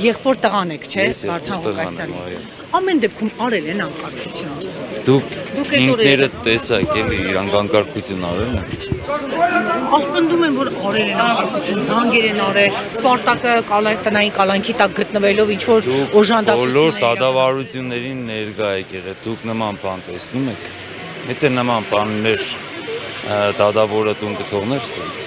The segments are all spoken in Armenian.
եղբոր տղան եք, չէ՞, Վարդան Ղուկասյանի։ Ամեն դեպքում արել են անկարգություն։ Դուք ինքներդ տեսակ էլի իրանք անկարգություն արել են։ Ասպնդում են, որ արել են անկարգություն, զանգեր են արել, Սպարտակը տնային կալանքի տակ գտնվելով ինչ-որ օժանդակություններ։ Բոլոր դատավարություններին ներկա եք եղել, դուք նման բան տեսնում եք։ Եթե նման բաններ դատավորը տուն կթողներ սենց։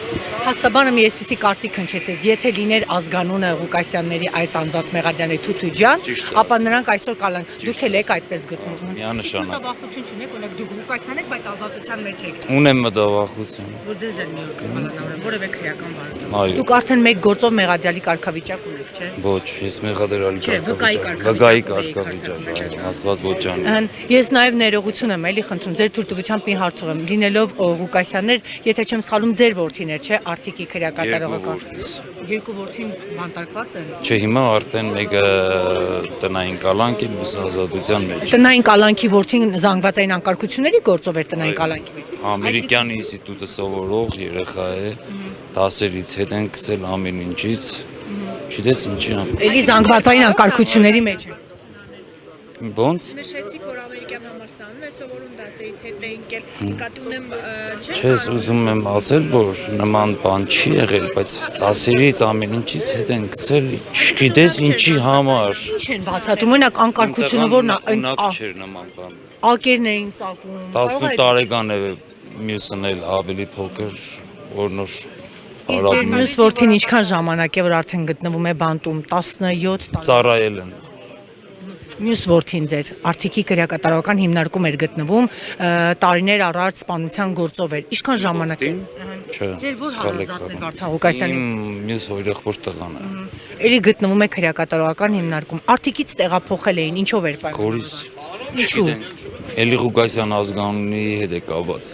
Փաստաբանը մի այսպիսի կարծիք հնչեցեց, եթե լիներ ազգանունը Ղուկասյանների այս անձած Մեղադրյանի Թութու ջան, ապա նրանք այսօր կալան, դուք էլ եք այդպես գտնվում։ Միանշանակ։ Մտավախություն չունեք, օրինակ դուք Ղուկասյան եք, բայց ազատության մեջ եք։ Ունեմ մտավախություն։ Որ ձեզ էլ մի օր կխալանավորեն, որևէ քրեական բարդ։ Այո։ Դուք արդեն մեկ գործով Մեղադրյալի կարգավիճակ ունեք, չէ՞։ Ոչ, ես Մեղադրյալի վկայի կարգավիճակ, ասված ոչ ջան։ Ես նաև ներողություն եմ էլի խնդրում, ձեր թույլտվությամբ մի հարց ուղղեմ, լինելով Ղուկասյաններ, եթե չեմ սխալվում, ձեր որդին էր, չէ՞, Արտիկի քրեակատարողական։ Երկու որդին բանտարկված են։ Չէ, հիմա արդեն մեկը տնային կալանք է, մյուսը ազատության մեջ։ Տնային կալանքի որդին զանգվածային անկարգությունների գործով էր տնային կալանքի։ Ամերիկյան ինստիտուտը սովորող երեխա է, դասերից հետ են գցել ամեն ինչից, չգիտես ինչի ամ։ Էլի զանգվածային անկարգությունների մեջ է։ Ոնց։ Նշեցիք, որ ամերիկյան համալսարանում է սովորում դասերից հետ է ընկել, նկատի ունեմ, չէ՞։ Չես ուզում եմ ասել, որ նման բան չի եղել, բայց դասերից ամեն ինչից հետ են գցել, չգիտես ինչի համար։ Ինչ են բացատրում, օրինակ անկարգությունը որն է, Ունակ չէր նման բան։ ակերներին ծակում։ 18 տարեկան է, մյուսն էլ ավելի փոքր, որ նոր Իսկ մյուս որդին ինչքան ժամանակ է, որ արդեն գտնվում է բանտում, 17 տարի։ ծառայել են։ Մյուս որդին ձեր Արտիկի քրեակատարողական հիմնարկում էր գտնվում, տարիներ առաջ սպանության գործով էր։ Ինչքան ժամանակ է։ Չէ։ Ձեր որ հարազատն է Վարդան Ղուկասյանի։ Մյուս եղբոր տղան է։ Էլի գտնվում է քրեակատարողական հիմնարկում։ Արտիկից տեղափոխել էին, ինչով էր պայմանավորված։ Գորիս։ Չգիտենք։ Էլի Ղուկասյան ազգանունի հետ է կապված։